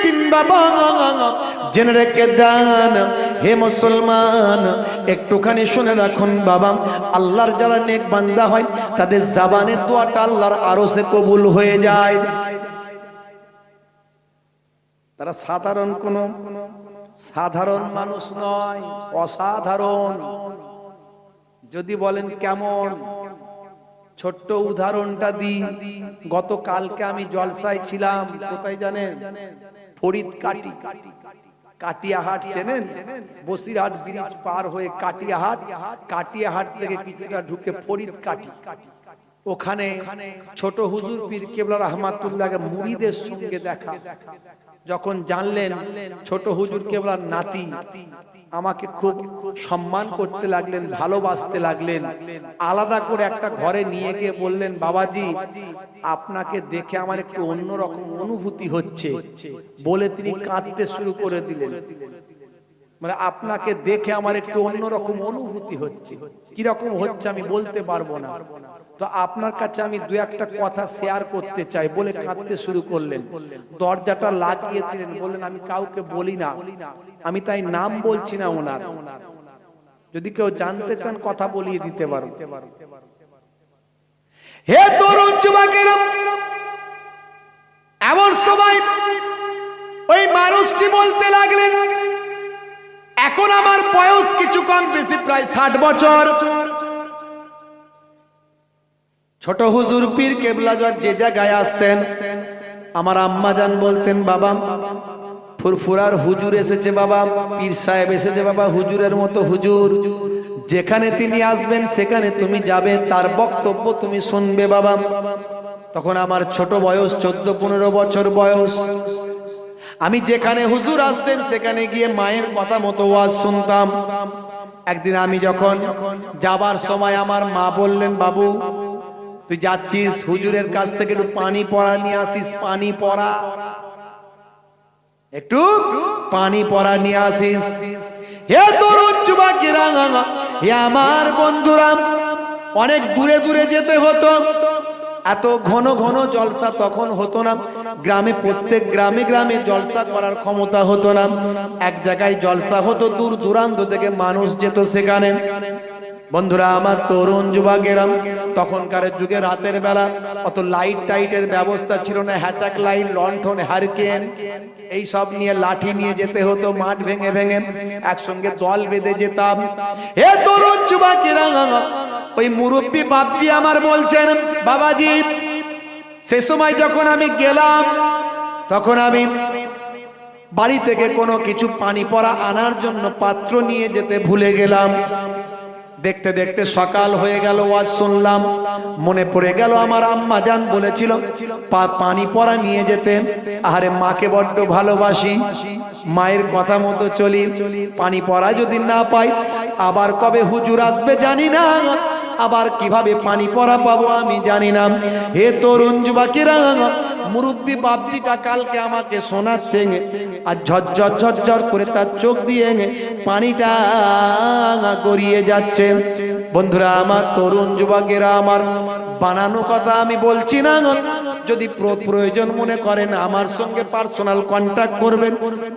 দিন বাবা জেনে রেখে দেন। হে মুসলমান, একটুখানি শুনে রাখুন বাবা, আল্লাহর যারা নেক বান্দা হয় তাদের জবানের দোয়াটা আল্লাহর আরশে কবুল হয়ে যায়। তারা সাধারণ মানুষ নয়, অসাধারণ। যদি বলেন কেমন, ছোট্ট উদাহরণটা দিই। গতকালকে আমি জলসায় ছিলাম, কোথায় জানেন? ফরিদকাটি, কাটিয়াহাট চেনেন? বসিরহাট ব্রিজ পার হয়ে কাটিয়াহাট, কাটিয়াহাট থেকে কিছুটা ঢুকে ফরিদকাটি, ওখানে ছোট হুজুর পীর কেবলা রহমাতুল্লাহকে মুরিদের সঙ্গে দেখা। যখন জানলেন ছোট হুজুর কেবলার নাতি, আমাকে খুব সম্মান করতে লাগলেন, ভালোবাসতে লাগলেন। আলাদা করে একটা ঘরে নিয়ে গিয়ে বললেন, বাবাজি আপনাকে দেখে আমার একটু অন্যরকম অনুভূতি হচ্ছে, বলে তিনি কাঁদতে শুরু করে দিলেন। মানে আপনাকে দেখে আমার একটু অন্যরকম অনুভূতি হচ্ছে। কিরকম হচ্ছে আমি বলতে পারবো না, তো আপনার কাছে আমি দু একটা কথা শেয়ার করতে চাই, বলে কাঁদতে শুরু করলেন। দরজাটা লাগিয়ে দিলেন, বললেন আমি কাউকে বলি না, আমি তাই নাম বলছি না ওনার, যদি কেউ জানতে চান কথা বলিয়ে দিতে পারো। হে তরুণ যুবকেরা, এমন সময় ওই মানুষটি বলতে লাগলেন, এখন আমার বয়স কিছু কম বেশি, প্রায় 60 বছর। ছোট হুজুর পীর কেবলা যে জায়গায় আসতেন, আমার আম্মা জান বলতেন, বাবা ফুরফুরার হুজুর এসেছে, বাবা পীর সাহেব এসেছে, বাবা হুজুরের মতো হুজুর, যেখানে তিনি আসবেন সেখানে তুমি যাবে, তার বক্তব্য তুমি শুনবে বাবা। তখন আমার ছোট বয়স 14-15 বছর বয়স। আমি যেখানে হুজুর আসতেন সেখানে গিয়ে মায়ের কথা মতো ওয়াজ শুনতাম। একদিন আমি যখন যাবার সময় আমার মা বললেন, বাবু তুই যাচ্ছিস হুজুরের কাছ থেকে একটু পানি পড়া নিয়ে আসিস, পানি পড়া, একটু পানি পড়া নিয়ে আসিস। হে তরুণ যুবকেরা, হে আমার বন্ধুরা, অনেক দূরে দূরে যেতে হতো, এত ঘন ঘন জলসা তখন হতো না। গ্রামে, প্রত্যেক গ্রামে গ্রামে জলসা করার ক্ষমতা হতো না। এক জায়গায় জলসা হতো, দূর দূরান্ত থেকে মানুষ যেত সেখানে। বন্ধুরা আমার, তরুণ যুবকেরা, তখনকার যুগে রাতের বেলা অত লাইট টাইটের ব্যবস্থা ছিল না, হ্যাচাক লাইট, লণ্ঠন, হারিকেন এই সব নিয়ে লাঠি নিয়ে যেতে হতো, মাঠ ভেঙে ভেঙে একসঙ্গে দল বেঁধে যেতাম। হে তরুণ যুবকেরা, ওই মুরব্বী বাপজি আমার বলছেন, বাবাজি সে সময় যখন আমি গেলাম, তখন আমি বাড়ি থেকে কোনো কিছু পানি পড়া আনার জন্য পাত্র নিয়ে যেতে ভুলে গেলাম। দেখতে দেখতে সকাল হয়ে গেল, ওয়াজ শুনলাম, মনে পড়ে গেল আমার আম্মা জান বলেছিল পানি পড়া নিয়ে যেতে। আরে মাকে বড্ড ভালোবাসি, মায়ের কথা মতো চলি। পানি পড়া যদি না পাই, আবার কবে হুজুর আসবে জানি না, আবার কিভাবে পানি পড়া পাবো আমি জানি না। হে তরুণ যুবকেরা, মুরব্বী বাপজিটা কালকে আমাকে শোনাচ্ছে, আর ঝরঝর ঝরঝর করে তার চোখ দিয়ে পানিটা গড়িয়ে যাচ্ছে। বন্ধুরা আমার, তরুণ যুবকেরা আমার, বানানো কথা আমি বলছি না। যদি প্রয়োজন মনে করেন আমার সঙ্গে পার্সোনাল কন্ট্যাক্ট করবেন,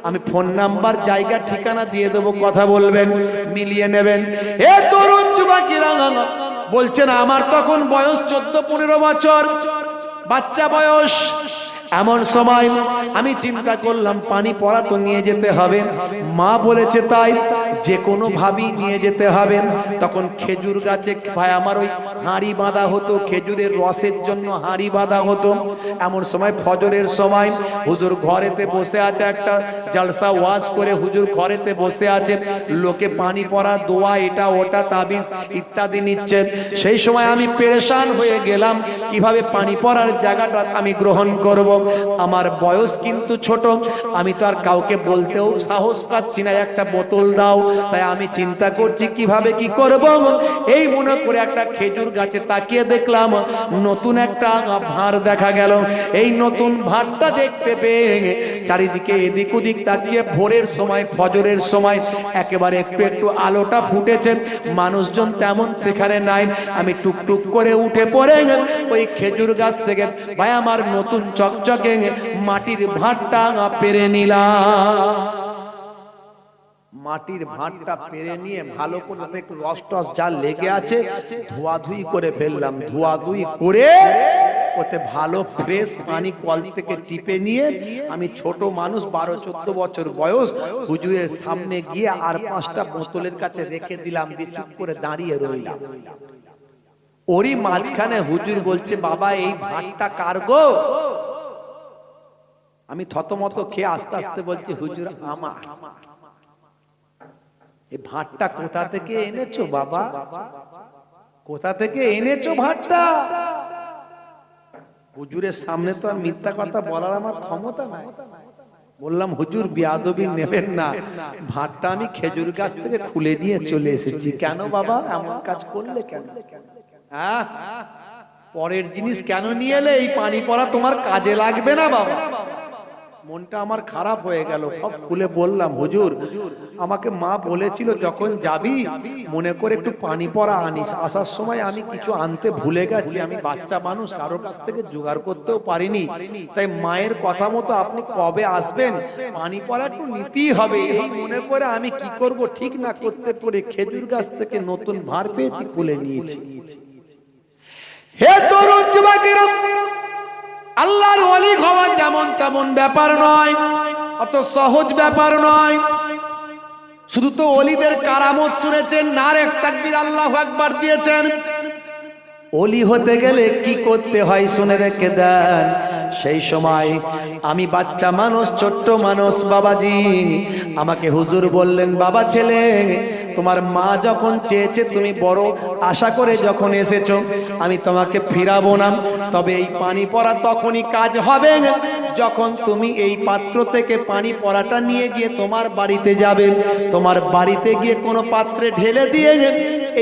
আমি ফোন নাম্বার, জায়গা, ঠিকানা দিয়ে দেবো, কথা বলবেন, মিলিয়ে নেবেন। হে তরুণ যুবকেরা, বলছেন আমার তখন বয়স 14-15 বছর, বাচ্চা বয়স। এমন সময় আমি চিন্তা করলাম পানি পড়া তো নিয়ে যেতে হবে, মা বলেছে তাই যে কোনো ভাবেই নিয়ে যেতে হবে। তখন খেজুর গাছে ভাই আমার ওই হাঁড়ি বাঁধা হতো, খেজুরের রসের জন্য হাঁড়ি বাঁধা হতো। এমন সময় ফজরের সময় হুজুর ঘরেতে বসে আছে, একটা জলসা ওয়াজ করে হুজুর ঘরেতে বসে আছে, লোকে পানি পড়া, দোয়া, এটা ওটা, তাবিজ ইত্যাদি নিচ্ছে। সেই সময় আমি পেরেশান হয়ে গেলাম, কিভাবে পানি পড়ার জায়গাটা আমি গ্রহণ করব। আমার বয়স কিন্তু ছোট, আমি তো আর কাউকে বলতেও সাহস পাচ্ছি না, একটা বোতল দাও, তাই আমি চিন্তা করছি কিভাবে কি করব। এই মনে করে একটা খেজুর গাছে তাকিয়ে দেখলাম নতুন একটা ভাঁড় দেখা গেল। এই নতুন ভাঁড়টা দেখতে পেয়ে চারিদিকে এদিক ওদিক তাকিয়ে ভোরের সময় ফজরের সময় একেবারে একটু একটু আলোটা ফুটেছে, মানুষজন তেমন সেখানে নাই। আমি টুকটুক করে উঠে পড়ে ওই খেজুর গাছ থেকে ভাই আমার নতুন চকচকে মাটির ভাঁড়টা পেরে নিলাম। মাটির ভাঁড়টা পেরে নিয়ে ভালো করে একটু রস টস যা লেগে আছে ধোয়াধুই করে ফেললাম। ধোয়াধুই করে ওতে ভালো ফ্রেশ পানি কল থেকে টিপে নিয়ে আমি ছোট মানুষ 12-14 বছর বয়স হুজুরের সামনে গিয়ে আর 5টা বোতলের কাছে রেখে দিলাম। চুপ করে দাঁড়িয়ে রইলাম। ওরই মাঝখানে হুজুর বলছে, বাবা এই ভাতটা কার গো? আমি থতমত খেয়ে আস্তে আস্তে বলছি, হুজুর আমার। এই ভাতটা কোথা থেকে এনেছো বাবা? কোথা থেকে এনেছো ভাতটা? হুজুরের সামনে তো আর মিথ্যা কথা বলার আমার ক্ষমতা নাই। বললাম, হুজুর বেয়াদবি নেবেন না, ভাতটা আমি খেজুর গাছ থেকে খুলে নিয়ে চলে এসেছি। কেন বাবা এমন কাজ করলে কেন? হ্যাঁ, পরের জিনিস কেন নিয়ে এলে? এই পানি পড়া তোমার কাজে লাগবে না বাবা। মনটা আমার খারাপ হয়ে গেল। সব খুলে বললাম, হুজুর আমাকে মা বলেছিল যখন যাবি মনে করে একটু পানি পড়া আনিস। আসার সময় আমি কিছু আনতে ভুলে গেছি। আমি বাচ্চা মানুষ, কারোর কাছ থেকে জোগাড় করতেও পারিনি। তাই মায়ের কথা মতো আপনি কবে আসবেন, পানি পড়া একটু নিতেই হবে। এই মনে করে আমি কি করব ঠিক না করতে পড়ে খেজুর গাছ থেকে নতুন ভাঁড় পেয়েছি, খুলে নিয়েছি। হে তরুণ যুবকেরা, আল্লাহর ওলি হওয়া যেমন তেমন ব্যাপার নয়, অত সহজ ব্যাপার নয়। শুধু তো ওলিদের কারামত শুনেছেন, নারে তাকবীর আল্লাহু আকবার দিয়েছেন। ওলি হতে গেলে কি করতে হয় শুনে রেখে দেন। সেই সময় আমি বাচ্চা মানুষ, ছোট্ট মানুষ, বাবাজি আমাকে হুজুর বললেন, বাবা ছেলে তোমার মা যখন চেয়েছে, তুমি বড় আশা করে যখন এসেছো, আমি তোমাকে ফিরাবো না। তবে এই পানি পড়া তখনই কাজ হবে যখন তুমি এই পাত্র থেকে পানি পড়াটা নিয়ে গিয়ে তোমার বাড়িতে যাবে। তোমার বাড়িতে গিয়ে কোনো পাত্রে ঢেলে দিয়ে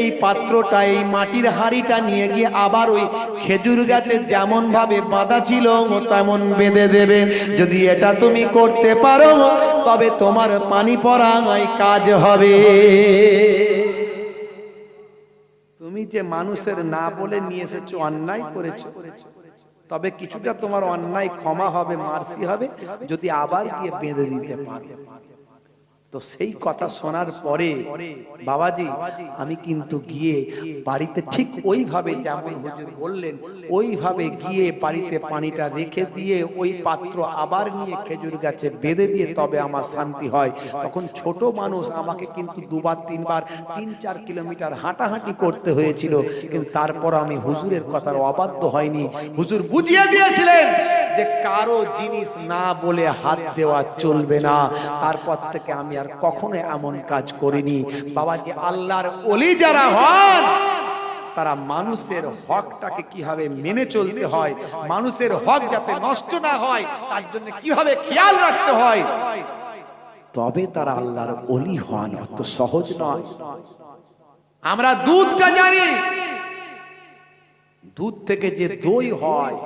এই পাত্রটা, এই মাটির হাঁড়িটা নিয়ে গিয়ে আবার ওই খেজুর গাছে যেমন ভাবে বাঁধা ছিল তেমন বেঁধে দেবে। যদি এটা তুমি করতে পারো তবে তোমার পানি পড়ায় কাজ হবে। তুমি যে মানুষের না বলে নিয়ে এসেছো, অন্যায় করেছো, তবে কিছুটা তোমার অন্যায় ক্ষমা হবে, মার্সি হবে যদি আবার গিয়ে বেঁধে দিতে পারো। তো সেই কথা শোনার পরে বাবাজি আমি কিন্তু গিয়ে বাড়িতে ঠিক ওইভাবে যেমন হুজুর বললেন ওইভাবে গিয়ে বাড়িতে পানিটা রেখে দিয়ে ওই পাত্র আবার নিয়ে খেজুর গাছে বেঁধে দিয়ে তবে আমার শান্তি হয়। তখন ছোট মানুষ, আমাকে কিন্তু 2-3 বার 3-4 কিলোমিটার হাঁটাহাঁটি করতে হয়েছিল, কিন্তু তারপর আমি হুজুরের কথার অবাধ্য হয়নি। হুজুর বুঝিয়ে দিয়েছিলেন যে কারো জিনিস না বলে হাত দেওয়া চলবে না। তারপর থেকে আমি আর কখনো এমন কাজ করিনি। বাবাজি আল্লাহর ওলি যারা হন তারা মানুষের হকটাকে কিভাবে মেনে চলতে হয়, মানুষের হক যাতে নষ্ট না হয় তার জন্য কিভাবে খেয়াল রাখতে হয়, তবে তারা আল্লাহর ওলি হন। অত সহজ নয়। আমরা দুধটা জানি, দুধ থেকে যে দই হয়,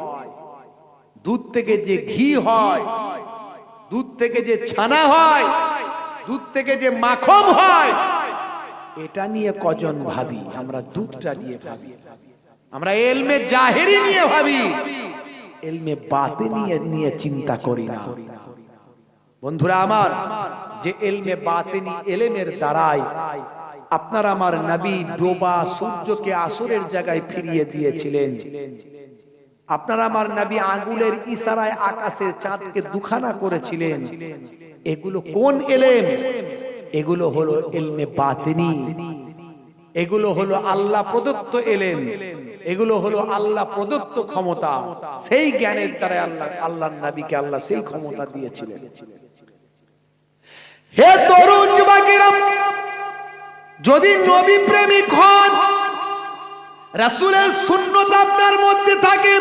দুধ থেকে যে ঘি হয়, দুধ থেকে যে ছানা হয়, দুধ থেকে যে মাখন হয়, এটা নিয়ে কজন ভাবি? আমরা দুধটা নিয়ে ভাবি। আমরা এলমে জাহেরি নিয়ে ভাবি, এলমে বাতিনি নিয়ে চিন্তা করি না। বন্ধুরা আমার, যে এলমে বাতিনি এলেমের দ্বারাই আপনার আমার নবী ডোবা সূর্যকে আসরের জায়গায় ফিরিয়ে দিয়েছিলেন। আপনার আমার নবী আঙ্গুলের ইশারায় আকাশের চাঁদকে দুখানা করেছিলেন। এগুলো কোন এলেম? এগুলো হলো এলমে বাতিনি, এগুলো হলো আল্লাহ প্রদত্ত এলেম, এগুলো হলো আল্লাহ প্রদত্ত ক্ষমতা। সেই জ্ঞানের দ্বারা আল্লাহর নবীকে আল্লাহ সেই ক্ষমতা দিয়েছিলেন। হে তরুণ যুবকেরা, যদি নবী প্রেমিক হন, রাসূলের সুন্নাত আপনার মধ্যে থাকে,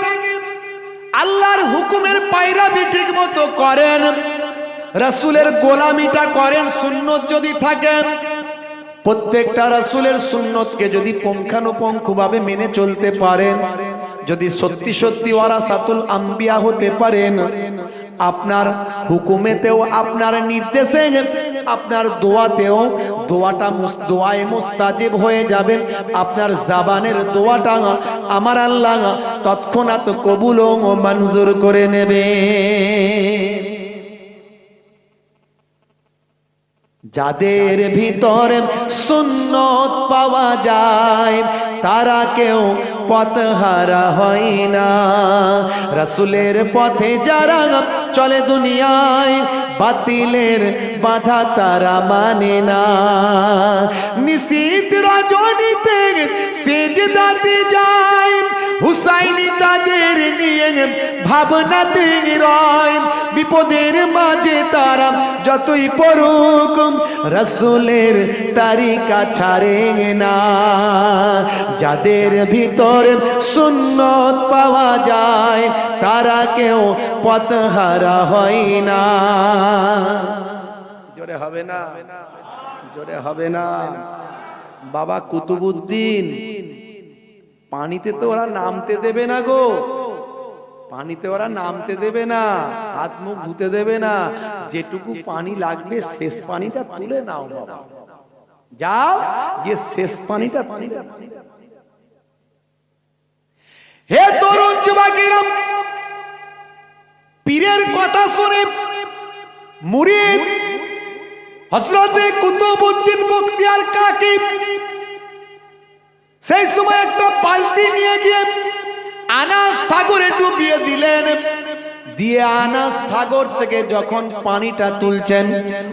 আল্লাহর হুকুমের পায়রাবি ঠিক মতো করেন, রাসূলের গোলামিটা করেন, সুন্নাত যদি থাকে, প্রত্যেকটা রাসূলের সুন্নতকে যদি পুঙ্খানুপুঙ্খভাবে মেনে চলতে পারেন, যদি সত্যি সত্যি ওয়ারাসাতুল আম্বিয়া হতে পারেন, আপনার হুকুমেতেও, আপনার নির্দেশে, আপনার দোয়াতেও দোয়ায়ে মুস্তাজিব হয়ে যাবে। আপনার জাবানের দোয়াটা আমার আল্লাহ তৎক্ষণাৎ কবুল ও মঞ্জুর করে নেবে। যাদের ভিতরে সুন্নত পাওয়া যায় তারা কেউ পথহারা হয় না। রাসূলের পথে যারা চলে দুনিয়ায় বাতিলের বাধা তারা মানে না। নিশীথ রজনীতে সিজদাতে যায়, হুসাইনি তাদের নিয়ে ভাবনাতে রয়। বিপদের মাঝে তারা যতই পড়ুক রাসূলের তরিকা ছাড়ে না। যাদের ভিতরে সুন্নত পাওয়া যায় তারা কেউ পথহারা হয় না। জোরে হবে না, জোরে হবে না। বাবা কুতুবউদ্দিন, পানিতে তো ওরা নামতে দেবে না গো, পানিতে ওরা নামতে দেবে না, হাত মুখ ধুতে দেবে না। যেটুকু পানি লাগবে শেষ পানিটা তুলে নাও বাবা, যাও গিয়ে শেষ পানিটা তুলে। হে তরুণ যুবকেরা, পীরের কথা শুনে মুরিদ হযরতে কুতুবউদ্দিন বখতিয়ার কাকি সেই সময় একটা বালতি নিয়ে গিয়ে আনাস সাগরে ডুবিয়ে দিলেন। দিয়ে আনাস সাগর থেকে যখন পানিটা তুলছেন,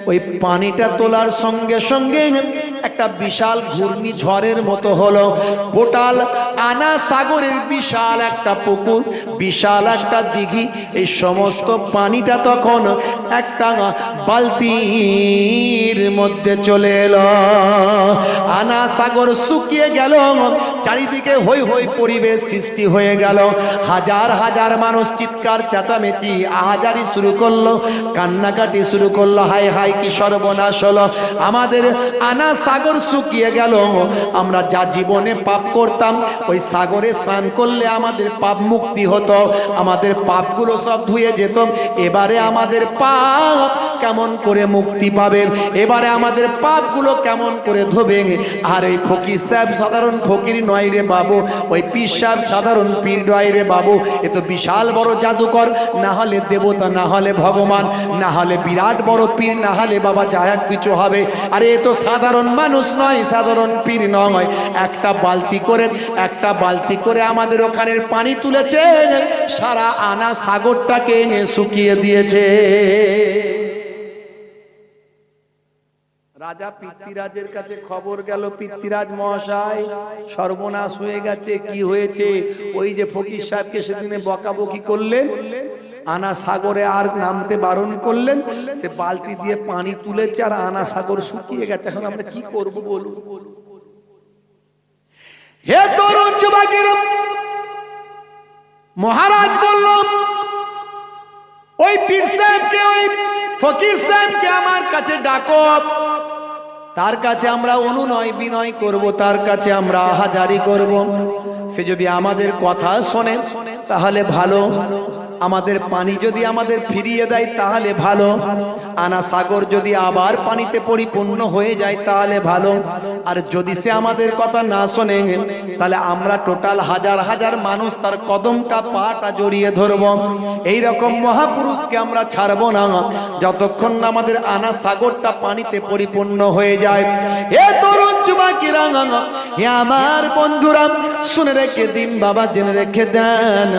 ওই পানিটা তোলার সঙ্গে সঙ্গে একটা বিশাল ঘূর্ণিঝড়ের মতো হলো। টোটাল আনাস সাগরের বিশাল একটা পুকুর, বিশাল একটা দিঘি, এই সমস্ত পানিটা তখন একটা বালতির মধ্যে চলে এলো। আনাস সাগর শুকিয়ে গেল, চারিদিকে হই হই পরিবেশ সৃষ্টি হয়ে গেল। হাজার হাজার মানুষ চিৎকার চেঁচামেচি আহাজারি শুরু করলো, কান্নাকাটি শুরু করলো। হায় হায় কি সর্বনাশ হলো, আমাদের আনাস সাগর শুকিয়ে গেল। আমরা যা জীবনে পাপ করতাম ওই সাগরে স্নান করলে আমাদের পাপ মুক্তি হতো, আমাদের পাপগুলো সব ধুয়ে যেত। এবারে আমাদের পাপ কেমন করে মুক্তি পাবে, এবারে আমাদের পাপগুলো কেমন করে ধোবে। আর এই ফকির সাহেব সাধারণ ফকির নয় রে বাবু, ওই পীর সাহেব সাধারণ পীর নয় রে বাবু। এ তো বিশাল বড় জাদুকর, না হলে দেবতা, না হলে ভগবান, না হলে বিরাট বড় পীর, না হলে বাবা যা কিছু হবে। আরে এ তো সাধারণ মানুষ নয়, সাধারণ পীর নয়। একটা বালতি করে আমাদের ওখানের পানি তুলেছে, সারা আনাস সাগরটাকে শুকিয়ে দিয়েছে। রাজা পৃথ্বীরাজের কাছে খবর গেল, পৃথ্বীরাজ মহাশয় সর্বনাশ হয়ে গেছে। কি হয়েছে? ওই যে ফকির সাহেবকে সেদিনে বকাবকি করলেন, আনাস সাগরে আর নামতে বারণ করলেন, সে বালতি দিয়ে পানি তুলেছে আর আনাস সাগর শুকিয়ে গেছে। এখন আমরা কি করব বলুন? হে তরুণ যুবকেরা, মহারাজ বলল ওই পীর সাহেবকে, ওই ফকির সাহেবকে আমার কাছে ডাকো। তার কাছে আমরা অনুনয় বিনয় করব, তার কাছে আমরা আহাজারি করব। সে যদি আমাদের কথা শোনে তাহলে ভালো, আমাদের পানি যদি আমাদের ফিরিয়ে দেয় তাহলে ভালো, আনাস সাগর যদি আবার পানিতে পরিপূর্ণ হয়ে যায় তাহলে ভালো। আর যদি সে আমাদের কথা না শোনে তাহলে আমরা টোটাল হাজার হাজার মানুষ তার কদমটা পাটা জড়িয়ে ধরব। এই রকম মহাপুরুষকে আমরা ছাড়বো না যতক্ষণ না আমাদের আনাস সাগরটা পানিতে পরিপূর্ণ হয়ে যায়। হে তরুণ যুবকেরা, হে আমার বন্ধুরা, শুনে রেখে দিন বাবা, জেনে রেখে দেন।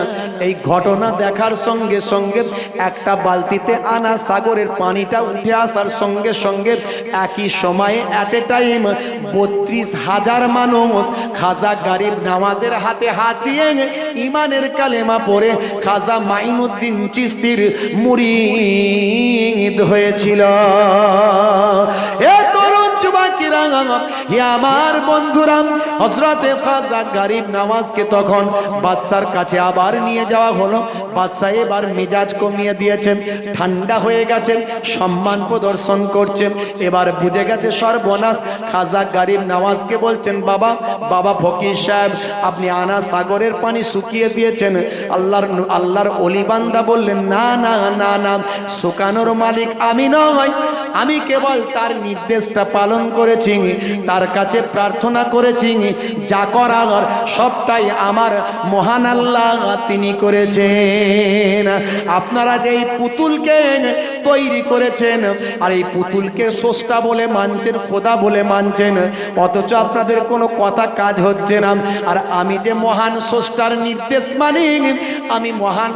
এই ঘটনা দেখার সঙ্গে সঙ্গে একটা বালতিতে আনাস সাগরের পানিটা উঠে আসার সঙ্গে সঙ্গে একই সময়ে এট এ টাইম 32,000 মানুষ খাজা গরিব নওয়াজের হাতে হাত দিয়ে ইমানের কালেমা পড়ে খাজা মাইনুদ্দিন চিশতির মুরিদ হয়েছিল। এ তরুণ যুবক যুবকেরা, হে আমার বন্ধুরা, হযরতে খাজা গরিব নওয়াজকে তখন বাদশার কাছে আবার নিয়ে যাওয়া হলো। বাদশা এবার মেজাজ কমিয়ে দিয়েছেন, ঠান্ডা হয়ে গেছেন, সম্মান প্রদর্শন করছেন। এবার বুঝে গেছে সর্বনাশ। খাজা গরিব নওয়াজকে বলছেন, বাবা বাবা ফকির সাহেব, আপনি আনা সাগরের পানি শুকিয়ে দিয়েছেন। আল্লাহর ওলি বান্দা বললেন, না না না না, শুকানোর মালিক আমি নই, আমি কেবল তার নির্দেশটা পালন করেছি, তার কাছে প্রার্থনা করেছি, যা করার সবটাই আমার মহান আল্লাহ তিনি করেছেন। আপনারা যে এই পুতুলকে তৈরি করেছেন আর এই পুতুলকে স্রষ্টা বলে মানছেন, খোদা বলে মানছেন, অথচ আপনাদের কোনো কথা কাজ হচ্ছে না। আর আমি যে মহান স্রষ্টার নির্দেশ মানি, আমি মহান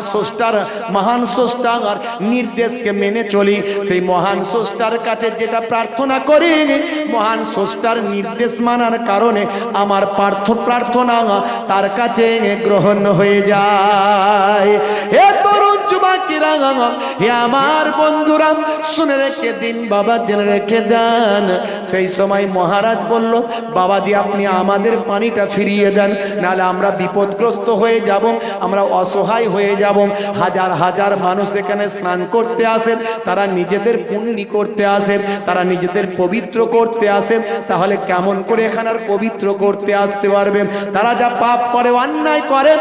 স্রষ্টার নির্দেশকে মেনে চলি, সেই মহান স্রষ্টার কাছে যেটা প্রার্থনা করি, মহান স্রষ্টার নির্দেশ মানার কারণে আমার প্রার্থনা তার কাছে গ্রহণ হয়ে যায়। হে তরুণ যুবকেরা, হে আমার বন্ধুরা, শুনে রেখে দিন বাবা, জেনে রেখে দেন। সেই সময় মহারাজ বলল, বাবাজি আপনি আমাদের পানিটা ফিরিয়ে দেন, নাহলে আমরা বিপদগ্রস্ত হয়ে যাব, আমরা অসহায় হয়ে যাব। হাজার হাজার মানুষ এখানে স্নান করতে আসেন, তারা নিজেদের পুণ্যি করতে আসেন, তারা নিজেদের পবিত্র করতে আসেন, তাহলে কেমন করে এখানে আর পবিত্র করতে আসতে পারবেন? তারা যা পাপ করে, অন্যায় করে,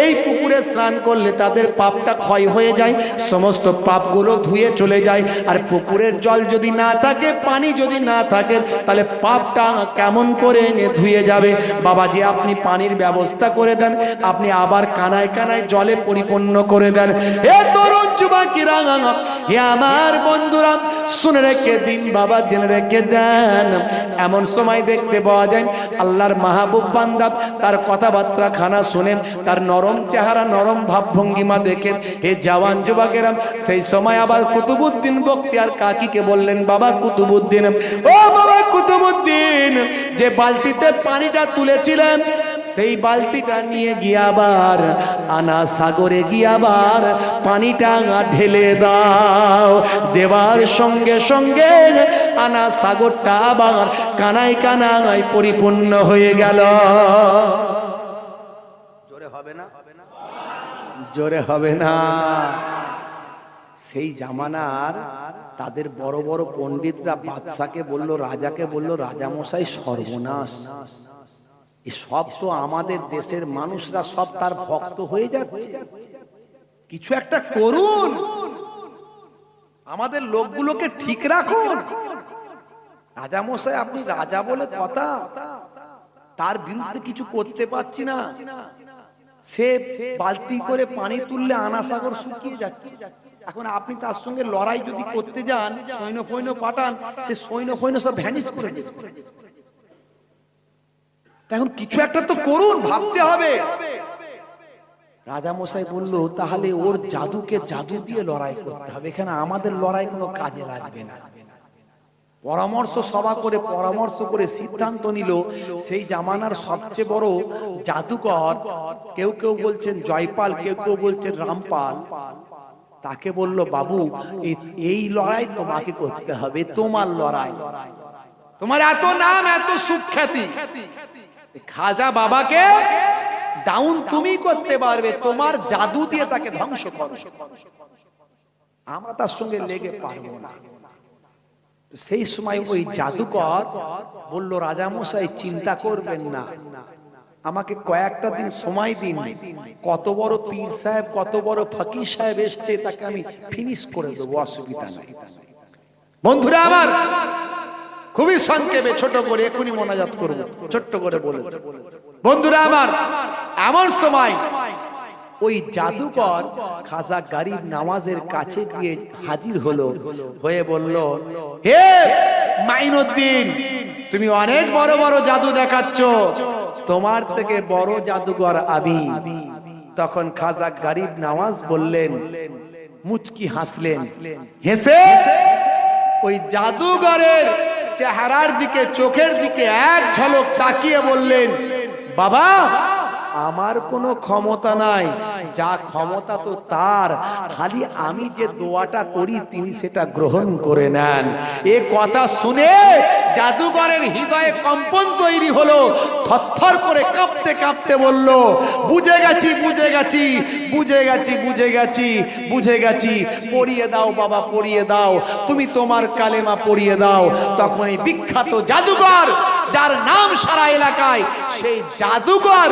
এই পুকুরে স্নান করলে তাদের পাপটা ক্ষয় হয়ে যায়, সমস্ত পাপগুলো ধুয়ে চলে যায়। আর পুকুরের জল যদি না থাকে, পানি যদি না থাকে, তাহলে পাপটা কেমন করে ধুয়ে যাবে? বাবাজি আপনি পানির ব্যবস্থা করে দেন, আপনি আবার কানায় কানায় জলে পরিপূর্ণ করে দেন। হে তরুণ যুবকেরা, হে আমার বন্ধুরা, শুনে রেখে দিন বাবা, জেনে রেখে দেন। এমন সময় দেখতে পাওয়া যায় আল্লাহর মাহবুব বান্দা, তার কথাবার্তা খানা শুনে, তার নরম চেহারা, নরম ভাবভঙ্গিমা দেখেন, হে জওয়ান যুবকেরা, সেই সময় আবার কুতুবউদ্দিন বখতিয়ার কাকিকে বললেন, বাবা কুতুবউদ্দিন, ও বাবা কুতুবউদ্দিন, যে বালতিতে পানিটা তুলেছিলেন, সেই বালতিটা নিয়ে গিয়ে আবার আনা সাগরে গিয়ে আবার পানিটা ঢেলে দাও। দেওয়ার সঙ্গে সঙ্গে আনা সাগরটা আবার কানায় কানায় পরিপূর্ণ হয়ে গেল। জোরে হবে না? জোরে হবে না? সেই জামানার তাদের বড় বড় পণ্ডিতরা বাদশাকে বলল, রাজাকে বলল, রাজামশাই সর্বনাশ, সব তো আমাদের দেশের মানুষরা সব তার ভক্ত হয়ে যাচ্ছে, কিছু একটা করুন, আমাদের লোকগুলোকে ঠিক রাখুন। রাজামশাই আপনি রাজা বলে কথা, তার বিরুদ্ধে কিছু করতে পারছি না, সে বালতি করে পানি তুললে আনা সাগর শুকিয়ে যাচ্ছে, এখন আপনি তার সঙ্গে লড়াই যদি করতে যান, সৈন্য পাঠান, সে সৈন্য সব ভ্যানিশ করে দেবে। এখন কিছু একটা তো করুন, ভাবতে হবে। রাজামশাই বলল, তাহলে ওর জাদুকে জাদু দিয়ে লড়াই করতে হবে, এখানে আমাদের লড়াই কোনো কাজে লাগবে না। পরামর্শ সভা করে পরামর্শ করে সিদ্ধান্ত নিল, সেই জামানার সবচেয়ে বড় জাদুকর, কেউ কেউ বলছেন জয়পাল, কেউ কেউ বলছেন রামপাল, তাকে বলল, বাবু এই লড়াই তোমাকে করতে হবে, তোমার লড়াই, তোমার এত নাম, এত সুখ্যাতি, খাজা বাবাকে ডাউন তুমি করতে পারবে, তোমার জাদু দিয়ে তাকে ধ্বংস করো, আমরা তার সঙ্গে লেগে পারবো না। সেই সময় ওই জাদুকর বলল, রাজামশাই চিন্তা করবেন না, আমাকে কয়েকটা দিন সময় দিন, কত বড় পীর সাহেব, কত বড় ফকির সাহেব এসছে, তাকে আমি ফিনিশ করে দেবো, অসুবিধা নাই। বন্ধুরা আমার, খুবই সংক্ষেপে ছোট করে এখনই মোনাজাত করব, ছোট্ট করে বলে, বন্ধুরা আমার, এমন সময় ওই জাদুকর খাজা গরিব নওয়াজের কাছে গিয়ে হাজির হলো, হয়ে বলল, হে মাইনুদ্দিন, তুমি অনেক বড় বড় জাদু দেখাচ্ছ, তোমার থেকে বড় জাদুকর আমি। তখন খাজা গরিব নওয়াজ বললেন, মুচকি হাসলেন, হেসে ওই জাদুকরের চেহারার দিকে, চোখের দিকে এক ঝলক তাকিয়ে বললেন, বাবা আমার কোনো ক্ষমতা নাই, যা ক্ষমতা তো তার, খালি আমি যে দোয়াটা করি তিনি সেটা গ্রহণ করে নেন। এ কথা শুনে জাদুকরের হৃদয়ে কম্পন তৈরি হলো, থরথর করে কাঁপতে কাঁপতে বলল, বুঝে গেছি বুঝে গেছি বুঝে গেছি বুঝে গেছি বুঝে গেছি, পড়িয়ে দাও বাবা পড়িয়ে দাও, তুমি তোমার কালেমা পড়িয়ে দাও। তখন এই বিখ্যাত জাদুকর, যার নাম সারা এলাকায়, সেই জাদুকর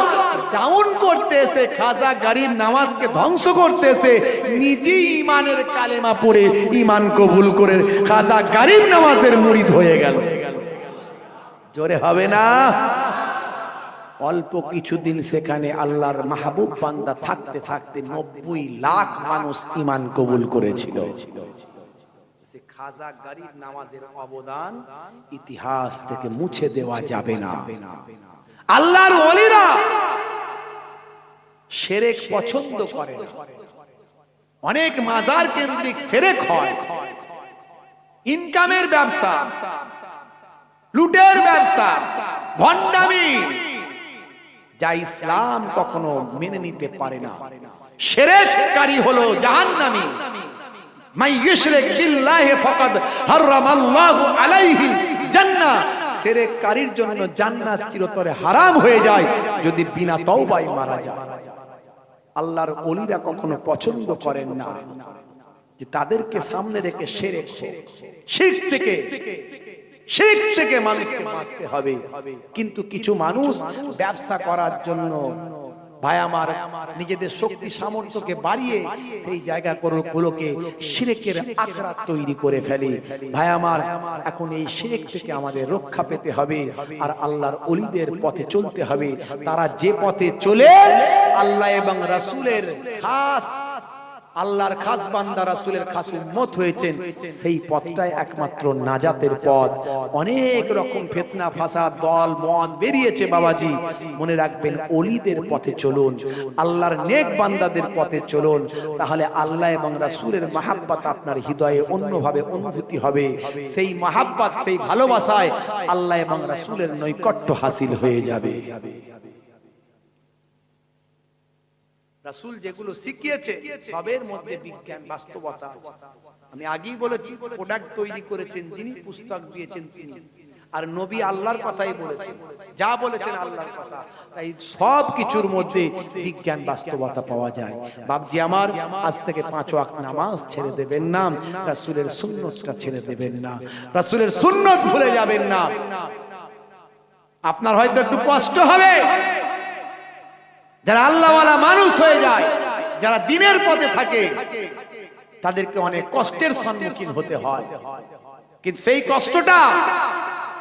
ডাউন করতে এসে খাজা গরিব নওয়াজকে ধ্বংস করতে এসে নিজেই ইমানের কালেমা পড়ে ইমান কবুল করে খাজা গরিব নওয়াজের মুরিদ হয়ে গেল। জোরে হবে না? অল্প কিছুদিন সেখানে আল্লাহর মাহবুব বান্দা থাকতে থাকতে 90 লাখ মানুষ ঈমান কবুল করেছিল। খাজা গরিব নওয়াজের অবদান ইতিহাস থেকে মুছে দেওয়া যাবে না। আল্লাহর ওলিরা শিরক পছন্দ করে না। অনেক মাজার কেন্দ্রিক শিরক হয়, ইনকামের ব্যবসা, লুটের ব্যবসা, ভণ্ডামি, যা ইসলাম কখনো মেনে নিতে পারে না। শিরককারী হলো জাহান্নামী। মান ইউশরিক বিল্লাহি ফাকাদ হারামাল্লাহু আলাইহিল জান্নাহ। শিরককারীর জন্য জান্নাত চিরতরে হারাম হয়ে যায় যদি বিনা তওবায় মারা যায়। আল্লাহর ওলিরা কখনো পছন্দ করেন না যে তাদেরকে সামনে রেখে শিরক থেকে মানুষকে বাঁচতে হবে। কিন্তু কিছু মানুষ ব্যবসা করার জন্য ভাই আমার নিজেদের শক্তি সামর্থ্যকে বাড়িয়ে সেই জায়গাগুলোকে শিরকের আখড়া তৈরি করে ফেলে। ভাই আমার, এখন এই শিরক থেকে আমাদের রক্ষা পেতে হবে আর আল্লাহর ওলিদের পথে চলতে হবে। তারা যে পথে চলে আল্লাহ এবং রাসূলের খাস, আল্লাহর খাস বান্দা রাসূলের খাস উম্মত হয়েছেন, সেই পথটাই একমাত্র নাজাতের পথ। অনেক রকম ফিতনা ফাসাদ দল মত বেরিয়েছে বাবাজি, মনে রাখবেন ওলিদের পথে চলুন, আল্লাহর নেক বান্দাদের পথে চলুন, তাহলে আল্লাহ এবং রাসূলের মহব্বত আপনার হৃদয়ে অন্যভাবে অনুভূতি হবে। সেই মহব্বত, সেই ভালোবাসায় আল্লাহ এবং রাসূলের নৈকট্য হাসিল হয়ে যাবে। রাসূল যেগুলো শিখিয়েছে সবের মধ্যে বিজ্ঞান বাস্তবতা। আমি আগেই বলেছি, প্রোডাক্ট তৈরি করেছেন যিনি, পুস্তক দিয়েছেন তিনি, আর নবী আল্লাহর কথাই বলেছেন, যা বলেছেন আল্লাহর কথা। তাই সব কিছুর মধ্যে বিজ্ঞান বাস্তবতা পাওয়া যায়। বাপজি আমার, আজ থেকে 5 ওয়াক্ত নামাজ ছেড়ে দেবেন না, রাসূলের সুন্নতটা ছেড়ে দেবেন না, রাসূলের সুন্নত ভুলে যাবেন না। আপনার হয়তো একটু কষ্ট হবে, যারা আল্লাহওয়ালা মানুষ হয়ে যায়, যারা দিনের পথে থাকে, তাদেরকে অনেক কষ্টের সম্মুখীন হতে হয়, কিন্তু সেই কষ্টটা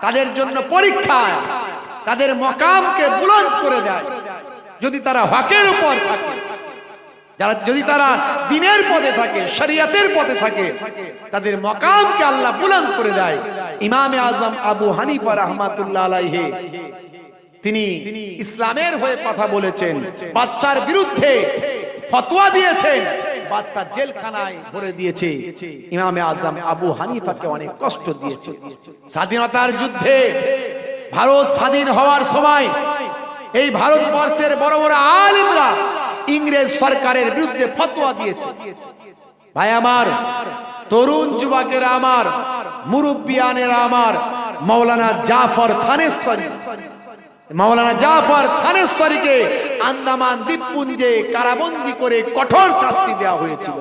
তাদের জন্য পরীক্ষা, তাদের মকামকে বুলন্দ করে দেয়। যদি তারা হকের উপর থাকে, যদি তারা দিনের পথে থাকে, শরিয়তের পথে থাকে, তাদের মকামকে আল্লাহ বুলন্দ করে দেয়। ইমামে আজম আবু হানিফা রাহমাতুল্লাহ আলাইহি তিনি ইসলামের হয়ে কথা বলেছেন, বাদশার বিরুদ্ধে ফতোয়া দিয়েছেন, বাদশা জেলখানায় ভরে দিয়েছে। ইমামে আজম আবু হানিফাকে অনেক কষ্ট দিয়েছে। স্বাধীনতার যুদ্ধে ভারত স্বাধীন হওয়ার সময় এই ভারতবর্ষের বড় বড় আলেমরা ইংরেজ সরকারের বিরুদ্ধে ফতোয়া দিয়েছে। ভাই আমার, তরুণ যুবকেরা আমার, মুরব্বিয়ানেরা আমার, মাওলানা জাফর থানেশ্বরীকে আন্দামান দ্বীপপুঞ্জে কারাবন্দী করে কঠোর শাস্তি দেওয়া হয়েছিল।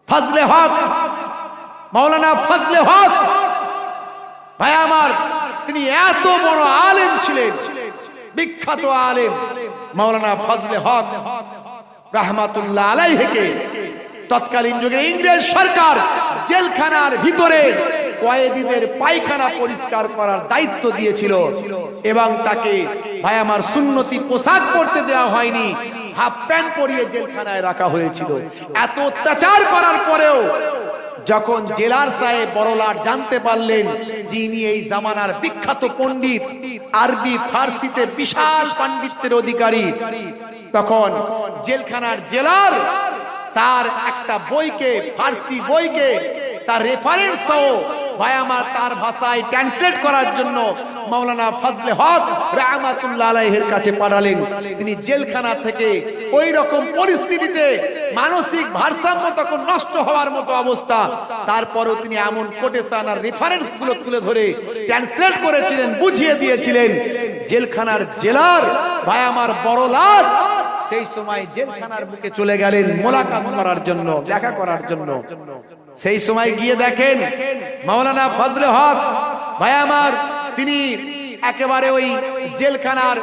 ফজলে হক, মাওলানা ফজলে হক ভাই আমার, তিনি এত বড় আলেম ছিলেন, বিখ্যাত আলেম মাওলানা ফজলে হক রাহমাতুল্লাহ আলাইহিকে তৎকালীন যুগে ইংরেজ সরকার জেলখানার ভিতরে কয়েদিদের পায়খানা পরিষ্কার করার দায়িত্ব দিয়েছিল এবং তাকে ভাই আমার সুন্নতি পোশাক পরতে দেওয়া হয়নি, হাফ প্যান্ট পরিয়ে জেলখানায় রাখা হয়েছিল। এত অত্যাচার করার পরেও যখন জেলার সাহেব বড়লাট জানতে পারলেন যিনি এই জামানার বিখ্যাত পণ্ডিত, আরবি ফার্সিতে বিশাল পাণ্ডিত্যের অধিকারী, তখন জেলখানার জেলার তার একটা বইকে, ফার্সি বইকে তার রেফারেন্স সহ ভাই আমার তার ভাষায় ট্রান্সলেট করার জন্য মাওলানা ফজলে হক রাহমাতুল্লাহ আলাইহির কাছে পাঠালেন। তিনি জেলখানা থেকে ওই রকম পরিস্থিতিতে মানসিক ভারসাম্য তখন নষ্ট হওয়ার মতো অবস্থা, তারপরেও তিনি এমন কোটেশন আর রেফারেন্স গুলো তুলে ধরে ট্রান্সলেট করেছিলেন, বুঝিয়ে দিয়েছিলেন। জেলখানার জেলার ভাই আমার বড় লাট সেই সময় জেলখানার বুকে চলে গেলেন মোলাকাত করার জন্য, দেখা করার জন্য। সেই সময় গিয়ে দেখেন মাওলানা ফজলে হক ভাই আমার তিনি একেবারে ওই জেলখানার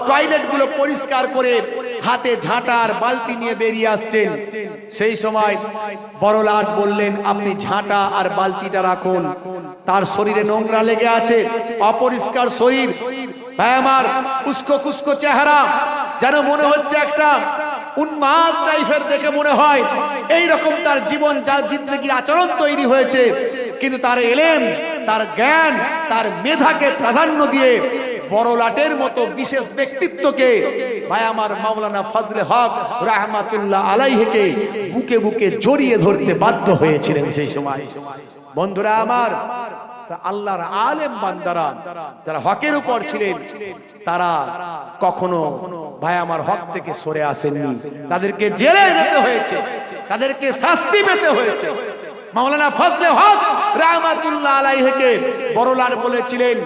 টয়লেট গুলো পরিষ্কার করে হাতে ঝাঁটার বালতি নিয়ে বেরিয়ে আসছেন। সেই সময় বড় লাট বললেন, আপনি ঝাঁটা আর বালতিটা রাখুন। তার শরীরে নোংরা লেগে আছে, অপরিষ্কার শরীর, ভাই আমার উস্কো খুস্কো চেহারা, যেন মনে হচ্ছে একটা উন্মাদ টাইপের দেখে মনে হয়। এই রকম তার জীবন, যার জিন্দগির আচরণ তৈরি হয়েছে। কিন্তু তার এলেম, তার জ্ঞান, তার মেধাকে প্রাধান্য দিয়ে বড় লাটের মতো বিশেষ ব্যক্তিত্বকে ভাই আমার মাওলানা ফজলে হক রাহমাতুল্লাহ আলাইহিকে বুকে বুকে জড়িয়ে ধরতে বাধ্য হয়েছিলেন সেই সময়। বন্ধুরা আমার, আল্লাহর আলেম বান্দারা যারা হকের উপর ছিলেন, তারা কখনো ভাই আমার হক থেকে সরে আসেননি। তাদেরকে জেলে যেতে হয়েছে, তাদেরকে শাস্তি পেতে হয়েছে। মাওলানা ফজলে হক রাহমাতুল্লাহ আলাইহিকে বড়লাট বলেছিলেন,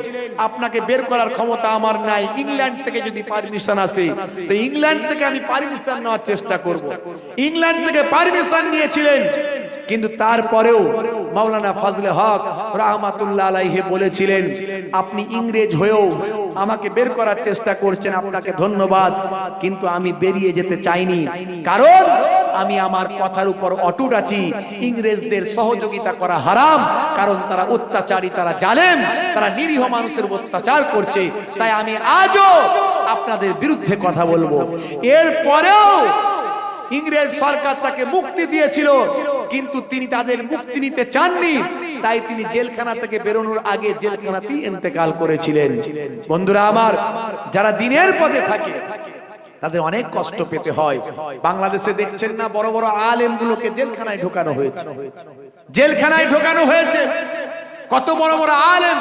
আপনাকে বের করার ক্ষমতা আমার নাই, ইংল্যান্ড থেকে যদি পারমিশন আসে তো ইংল্যান্ড থেকে আমি পারমিশন নেওয়ার চেষ্টা করব। ইংল্যান্ড থেকে পারমিশন নিয়েছিলেন, কিন্তু তারপরেও মাওলানা ফজলে হক রাহমাতুল্লাহ আলাইহি বলেছিলেন, আপনি ইংরেজ হয়েও আমাকে বের করার চেষ্টা করছেন, আপনাকে ধন্যবাদ, কিন্তু আমি বেরিয়ে যেতে চাইনি, কারণ আমি আমার কথার উপর অটুট আছি। ইংরেজদের সহযোগিতা করা হারাম, কারণ তারা অত্যাচারী, তারা জালেম, তারা নিরীহ মানুষের অত্যাচার করছে। তাই আমি আজও আপনাদের বিরুদ্ধে কথা বলবো। এরপরেও ইংরেজ সরকার তাকে মুক্তি দিয়েছিল, কিন্তু তিনি তাদের মুক্তি নিতে চাননি। তাই তিনি জেলখানা থেকে বেরোনোর আগে জেলখানাতেই ইন্তেকাল করেছিলেন। বন্ধুরা আমার, যারা দিনের পথে থাকে তাদের অনেক কষ্ট পেতে হয়। বাংলাদেশে দেখছেন না, বড় বড় আলেম গুলোকে জেলখানায় ঢোকানো হয়েছে, জেলখানায় ঢোকানো হয়েছে। কত বড় বড় আলেম,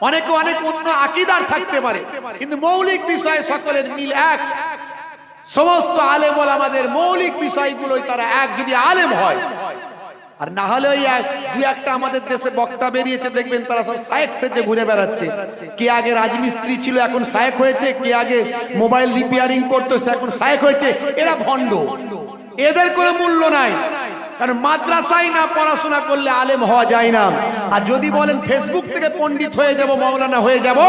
অনেকে অনেক অন্য আকীদার থাকতে পারে, কিন্তু মৌলিক বিষয়ে সকলের মিল এক। সমস্ত আলেম ওলামাদের মৌলিক বিষয়গুলোই তারা এক, যদি আলেম হয়। আর না হলে ওই দুই একটা আমাদের দেশে বক্তা বেরিয়েছে, দেখবেন তারা সব শায়েখ সেজে ঘুরে বেড়াচ্ছে। কে আগে রাজমিস্ত্রি ছিল, এখন শায়েখ হয়েছে। কে আগে মোবাইল রিপেয়ারিং করতো, সে এখন শায়েখ হয়েছে। এরা ভণ্ড, এদের কোনো মূল্য নাই। কারণ মাদ্রাসায় না পড়াশোনা করলে আলেম হওয়া যায় না। আর যদি বলেন ফেসবুক থেকে পণ্ডিত হয়ে যাব, মাওলানা হয়ে যাব,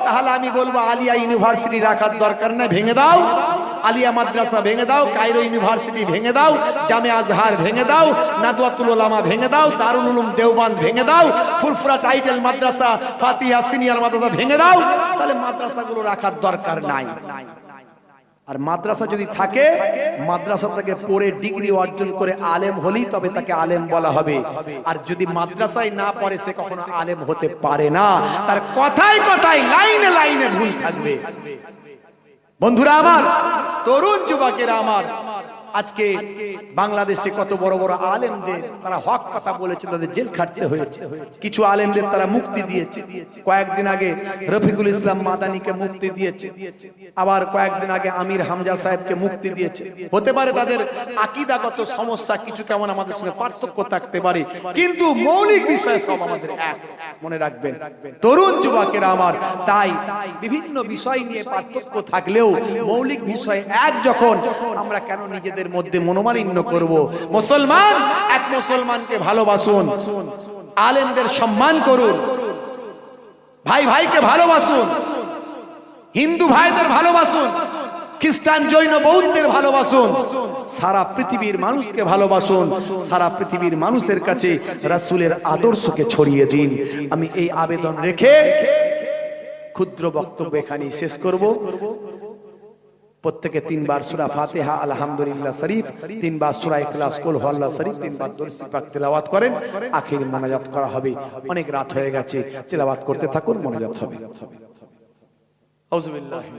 তাহলে আমি বলবো আলিয়া ইউনিভার্সিটি রাখার দরকার নাই, ভেঙে দাও। আলিয়া মাদ্রাসা ভেঙে দাও, কায়রো ইউনিভার্সিটি ভেঙে দাও, জামে আজহার ভেঙে দাও, নাদওয়াতুল উলামা ভেঙে দাও, দারুল উলুম দেওবান ভেঙে দাও, ফুরফুরা টাইটেল মাদ্রাসা, ফাতিহা সিনিয়র মাদ্রাসা ভেঙে দাও। তাহলে মাদ্রাসাগুলো রাখার দরকার নাই। আর মাদ্রাসা যদি থাকে, মাদ্রাসা থেকে পড়ে ডিগ্রি অর্জন করে আলেম হলেই তবে তাকে আলেম বলা হবে। আর যদি মাদ্রাসায় না পড়ে, সে কখনো আলেম হতে পারে না। তার কথায় কথায়, লাইনে লাইনে ভুল থাকবে। বন্ধুরা আমার, তরুণ যুবকেরা আমার, আজকে বাংলাদেশে কত বড় বড় আলেমদের তারা হক কথা বলেছে, তাদের জেল খাটতে হয়েছে। কিছু আলেমদের তারা মুক্তি দিয়েছে। কয়েকদিন আগে রফিকুল ইসলাম মাদানিকে মুক্তি দিয়েছে, আবার কয়েকদিন আগে আমির হামজা সাহেবকে মুক্তি দিয়েছে। হতে পারে তাদের আকীদাগত সমস্যা কিছু তেমন আমাদের সঙ্গে পার্থক্য থাকতে পারে, কিন্তু মৌলিক বিষয় সব আমাদের এক, মনে রাখবেন তরুণ যুবকেরা আমার। তাই বিভিন্ন বিষয় নিয়ে পার্থক্য থাকলেও মৌলিক বিষয় এক যখন, আমরা কেন নিজেদের মধ্যে মনোমালিন্য করব? মুসলমান এক মুসলমানকে ভালোবাসুন, আলেমদের সম্মান করুন, ভাই ভাইকে ভালোবাসুন, হিন্দু ভাইদের ভালোবাসুন, খ্রিস্টান জৈন বৌদ্ধদের ভালোবাসুন, সারা পৃথিবীর মানুষকে ভালোবাসুন, সারা পৃথিবীর মানুষের কাছে রাসূলের আদর্শকে ছড়িয়ে দিন। আমি এই আবেদন রেখে ক্ষুদ্র বক্তব্য এখানে শেষ করব। প্রত্যেকে 3 বার সূরা ফাতিহা, আলহামদুলিল্লাহ শরীফ, 3 বার সূরা ইখলাস, কুল হুয়াল্লাহু শরীফ, 3 বার দরুদ পাক তেলাওয়াত করেন। আখির মোনাজাত করা হবে। অনেক রাত হয়ে গেছে, তেলাওয়াত করতে থাকুন, মোনাজাত হবে। আউযুবিল্লাহি